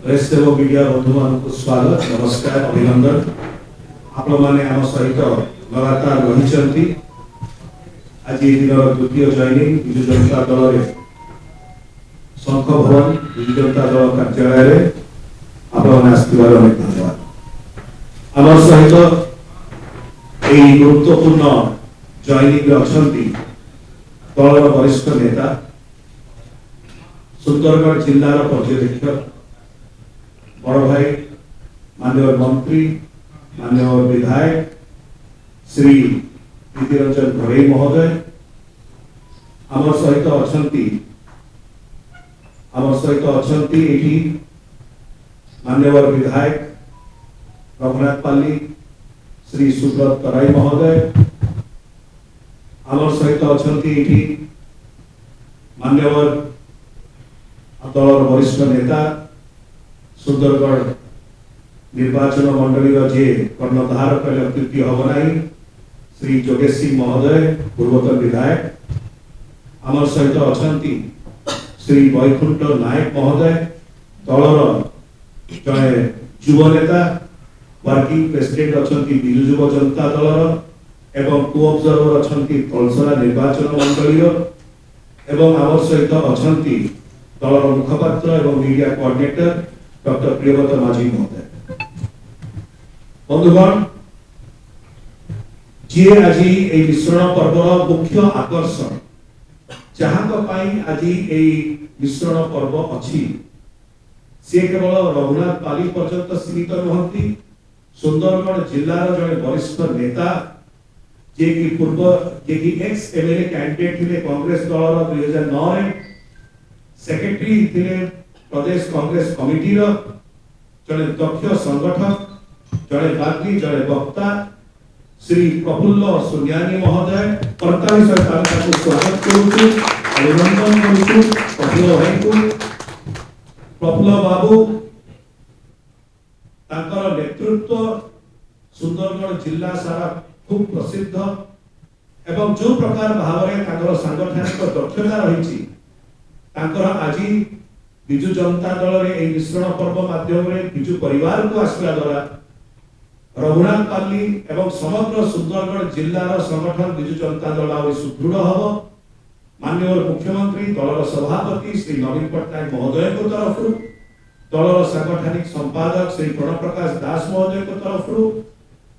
Press एवं media बंधु मान स्वागत नमस्कार अभिनंदन। आप आम सहित लगातार रही आज दिन द्वितीय जॉइनिंग विजु जनता दल शंख भवन विजु जनता दल कार्यालय अनेक धन्यवाद। आम सहित गुरुत्वपूर्ण जॉइनिंग अच्छा दलर वरिष्ठ नेता सुंदरगढ़ जिलार पर्यवेक्षक बड़ भाई माननीय मंत्री माननीय विधायक श्री प्रीतिरंजन घड़ई महोदय आम सहित अच्छा माननीय विधायक रघुनाथ पाली श्री सुब्रत तराई महोदय आम सहित अच्छा माननीय दलर वरिष्ठ नेता सुंदरगढ़ निर्वाचन मंडली जे कर्णधार कहले अत्युक्ति हम ना श्री जोगेश सिंह महोदय पूर्वतन विधायक आम सहित अच्छा श्री वैकुंठ नायक महोदय दलर जड़े युव नेता वर्किंग प्रेसिडेंट अच्छा विजु युव जनता दलर एवं को ऑब्जर्वर अच्छा तलसरा निर्वाचन मंडली एवं आम सहित अच्छा दलर मुखपात्र एवं मीडिया कोऑर्डिनेटर डॉक्टर प्रियव्रत माझी महोदय। बंधुगण जी आज मिश्रण पर्वर मुख्य आकर्षण जहां आज मिश्रण पर्व अच्छी सी केवल रघुनाथ पाली पर्यंत सीमित नुहति सुंदरगढ़ जिलार जड़े वरिष्ठ नेता जे कि पूर्व जे कि एक्स एमएलए कैंडिडेट थे कांग्रेस दलर 2009 सेक्रेटरी थे प्रदेश कांग्रेस कमिटी जड़े दक्ष संगठक जड़े बागी जड़े वक्ता श्री प्रफुल्ल सुनियानी महोदय करताली सहित स्वागत करूँ अभिनंदन करूँ प्रफुल्ल भाई को प्रफुल्ल बाबू तांकर नेतृत्व सुंदरगढ़ जिला सारा खूब प्रसिद्ध एवं जो प्रकार भाव में सांगठनिक दक्षता रही आज विजु जनता दल मिश्रण पर्व माध्यम विजु परिवार को आसला द्वारा रघुनाथ पाली एवं समग्र सुंदरगढ़ जिलार संगठन विजु जनता दल सुदृढ़ हम माननीय मुख्यमंत्री दलर सभापति श्री नवीन पट्टनायक महोदय तरफ दलर सांगठनिक संपादक श्री प्रणव प्रकाश दास महोदय तरफ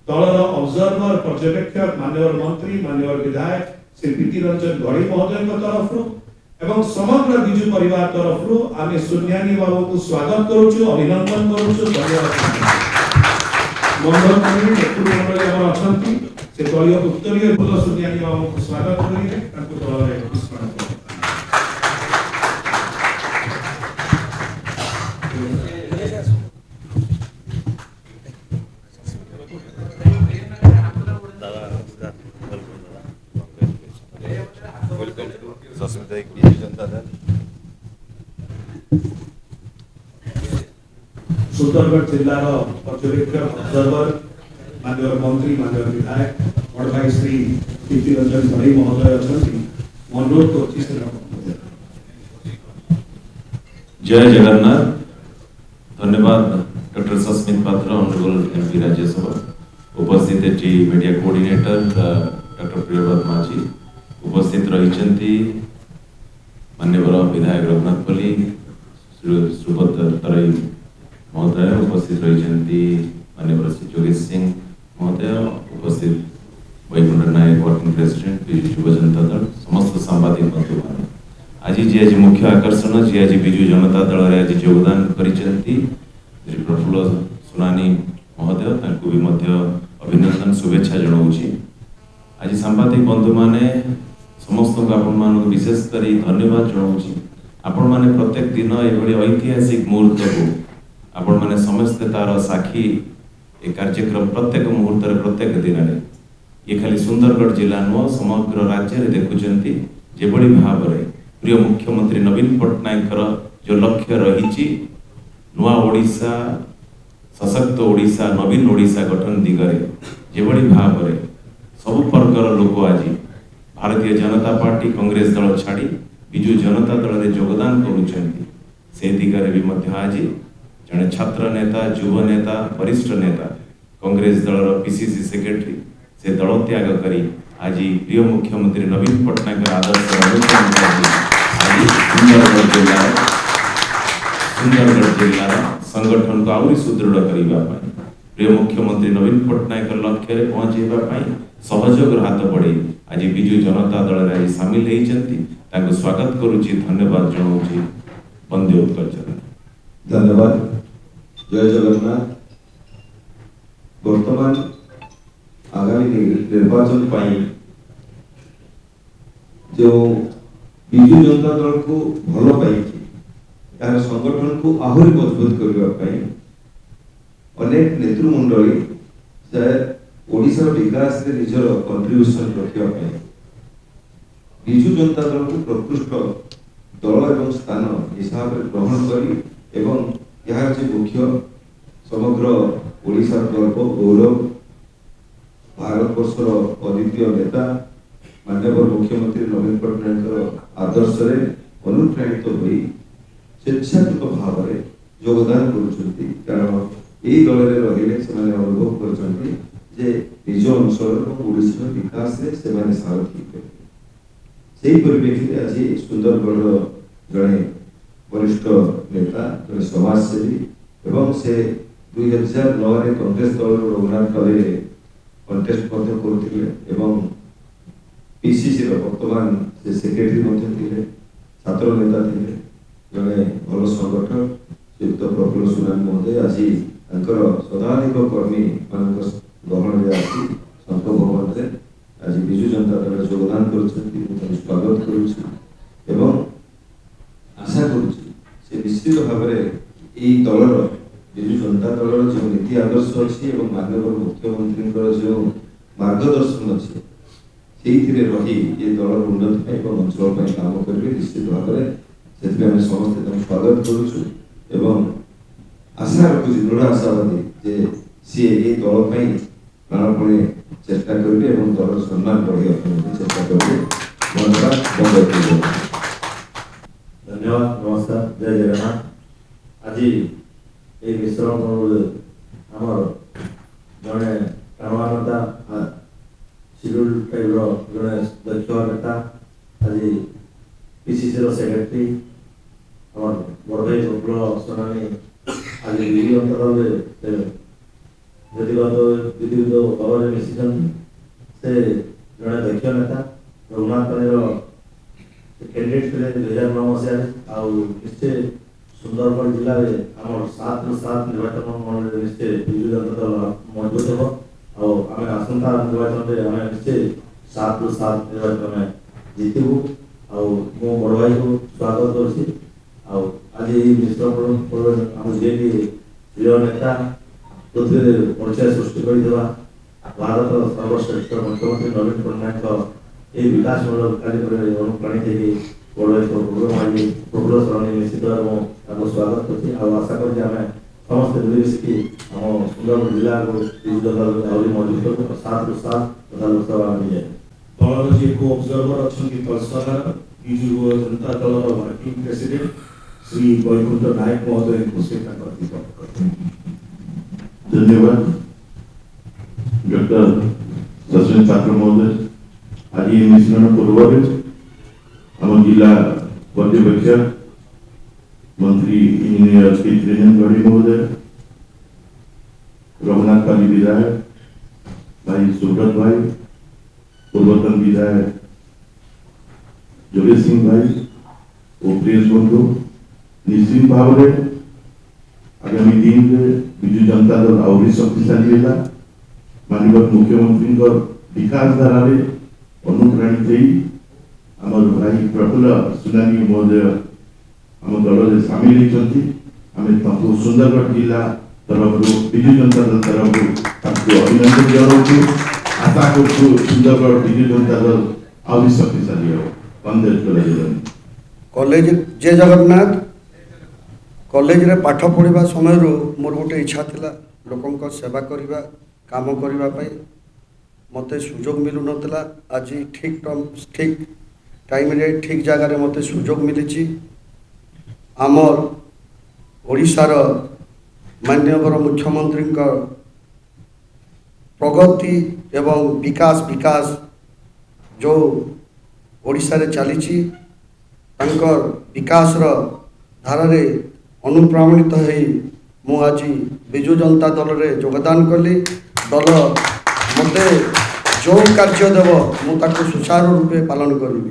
दलर ऑब्जर्वर पर्यवेक्षक माननीय मंत्री माननीय विधायक श्री प्रीतिरंजन घड़ी महोदय तरफ एवं समग्र विजु परिवार तरफ आम सुनियानी बाबू को स्वागत करूँ अभिनंदन करूँ धन्यवाद। मंडल अच्छा से दलीय उत्तरीय फुल सुनियानी बाबू को स्वागत करेंगे सुंदरगढ़ जिलार पर्यवेक्षक ऑब्जर्वर माननीय मंत्री माननीय विधायक बड़ भाई श्री प्रीतिरंजन घड़ी महोदय अच्छा अनुरोध कर जय जगन्नाथ। धन्यवाद डॉक्टर सस्मित पात्र ऑनरेबल एमपी राज्यसभा उपस्थित मीडिया कोऑर्डिनेटर डॉक्टर प्रियव्रत माझी उपस्थित रही माननीय विधायक रघुनाथ पाली सुब्रत तराई महोदय उपस्थित रही माननीय श्री जोगेश सिंह महोदय उपस्थित वैकुंठ नायक वर्किंग प्रेसिडेंट युव जनता दल समस्त सांबादिक बंधु मान आज जी मुख्य आकर्षण जी आज विजु जनता दल आज योगदान करिसेंती श्री प्रफुल्ल सुनानी महोदय भी अभिनंदन शुभेच्छा जनाऊँगी। आज सांबादिक बंधु माने समस्त आपण विशेष कर धन्यवाद जनाऊँगी। आपण माने प्रत्येक दिन ये ऐतिहासिक मुहूर्त को आपण माने समस्ते तार साक्षी ए कार्यक्रम प्रत्येक मुहूर्त प्रत्येक दिन में ये खाली सुंदरगढ़ जिला नुह समग्र राज्य में देखुंट जो भाव में प्रिय मुख्यमंत्री नवीन पट्टनायक जो लक्ष्य रही नुआ ओडिशा सशक्त ओडिशा नवीन ओडिशा गठन दिगरे जो भाव में सब प्रकार लोक आज भारतीय जनता पार्टी कांग्रेस दल छाड़ी विजु जनता दल में योगदान करुँच से दिगरे भी आज जड़े छात्र नेता युव नेता वरिष्ठ नेता कांग्रेस दल पीसीसी सेक्रेटरी से दल त्याग करी आज प्रिय मुख्यमंत्री नवीन पट्टनायक आदर्श अनुसरण कर आज सुंदरगढ़ जिलार संगठन को आहरी सुदृढ़ करने प्रिय मुख्यमंत्री नवीन पट्टनायक लक्ष्य पहुंचेगा सहयोग हाथ बढ़े आज विजु जनता दल आज सामिल होती स्वागत करुच्ची धन्यवाद जनाऊँ वंदे उत्कल चरण। धन्यवाद। जय जगन्नाथ। वर्तमान आगामी निर्वाचन पाई जो विजु जनता दल को भल पाई यार संगठन को आहरी मजबूत करने अनेक नेतृमंडली से ओडिशा विकास में निजर कंट्रीब्यूशन रखा विजु जनता दल को प्रकृष्ट दल एवं स्थान हिसाब से ग्रहण करी एवं यार जे मुख्य समग्र ओडिशा गर्व गौरव भारतवर्षर अद्वितीय नेता माननीय मुख्यमंत्री नवीन पट्टनायक आदर्श रे अनुप्राणित होई स्वेच्छाकृत भाव में योगदान करुछंती कारण यही दल में रहिले से अनुभव करछंती जे निज अंचल और ओडिशा विकास रे से सारथी करते सेही परिप्रेक्षित आज सुंदरगढ़ जड़े वरिष्ठ नेता जड़े समाजसेवी एवं से 2009 रे कांग्रेस दल रघुनाथ कले कंटेस्ट करते पीसीसी वर्तमान से सेक्रेटरी छात्र नेता थे जड़े भल संगठन श्रीयुक्त प्रफुल्ल सुनामी महोदय आज शताधिक कर्मी मान गहन में आसी संत भवन से आज विजु जनता दल योगदान कर स्वागत करुँ आशा करुँ निश्चित भाव में दलर विजु जनता दलर जो नीति आदर्श अच्छी माननीय मुख्यमंत्री जो मार्गदर्शन अच्छे से रही ये दलर उन्नति अंचल काम करेंगे निश्चित भाव में समस्ते स्वागत करुँ आशा रखुची दृढ़ आशावादी जे सी ये दल प्राणपणे चेष्टा करेंगे दल सम्मान बढ़े चेष्टा करेंगे। धन्यवाद। धन्यवाद। नमस्कार। जय जगन्नाथ। आज ये मिश्रण आमर जड़े प्राणवानता शिड्यूल टाइप जड़े दक्ष नेता आज पीसीसी सेक्रेटरी आम बड़ भाई प्रफुल्ल सुनामी आज विजु जनता दल विधिगत भाव में मिशन से जड़े दक्ष नेता रघुनाथ कलेर कैंडिडेट थे 2009 मसीह निश्चय सुंदरगढ़ जिले में आम 7 ରୁ 7 निर्वाचन मंडल निश्चय विजु जनता दल मजबूत हो आम आसंता निर्वाचन में आम निश्चय 7 ରୁ 7 निर्वाचन में जीतबू मो बड़ भाई को स्वागत कर आज मिश्र आम जे प्रिय नेता पृथ्वी परिचय सृष्टि कर भारत सर्वश्रेष्ठ मुख्यमंत्री नवीन पट्टनायक ये विकासमूलक कार्य अनुप्राणित होगी प्रफुल्ल शरण निश्चित स्वागत करती आशा करें समस्त मिलमिशिकी आम सुंदरगढ़ जिला को आहरी मजबूत कर 7 ରୁ 7 तथा लोकसभा जाए दलर जी को ऑब्जर्वर अच्छा तलसरार विजु जनता दल वर्किंग प्रेसिडेंट श्री वैकुंठ नायक महोदय को धन्यवाद। डॉक्टर सचिन छात्र महोदय आज ये मिश्रण पूर्व आम जिला पर्यवेक्षक मंत्री इंजीनियर श्री त्रिनेन्द्र महोदय रघुनाथ काली विधायक भाई सुब्रत भाई पूर्वतन विधायक जोगेश सिंह भाई और प्रियस बंधु निश्चित भाव में आगामी दिन में विजु जनता दल आहरी शक्तिशाली है माननीय मुख्यमंत्री विकास धारा अनुप्राणित आम भाई प्रफुल्ल सुनामी महोदय आम दल सामिल होती सुंदरगढ़ जिला तरफ विजु जनता दल तरफ अभिनंदन जनाऊँ आशा कर सुंदरगढ़ विजु जनता दल आहरी शक्तिशाली हो। कॉलेज जय जगन्नाथ कॉलेज रे पाठ पढ़ा समय मोर गोटे इच्छा थिला लोकों सेवा करवा काम करने मते सुजोग मिलू नतला आज ठीक टाइम रे ठीक जगह मते सुजोग मिली आमर ओडिशार माननीय मुख्यमंत्री प्रगति एवं विकास जो ओडिशा रे चली विकास धारा रे अनुप्राणित हो आज विजु जनता दल रे योगदान कली। दल मते जो कार्य देव मुझे सुचारू रूपे पालन करी।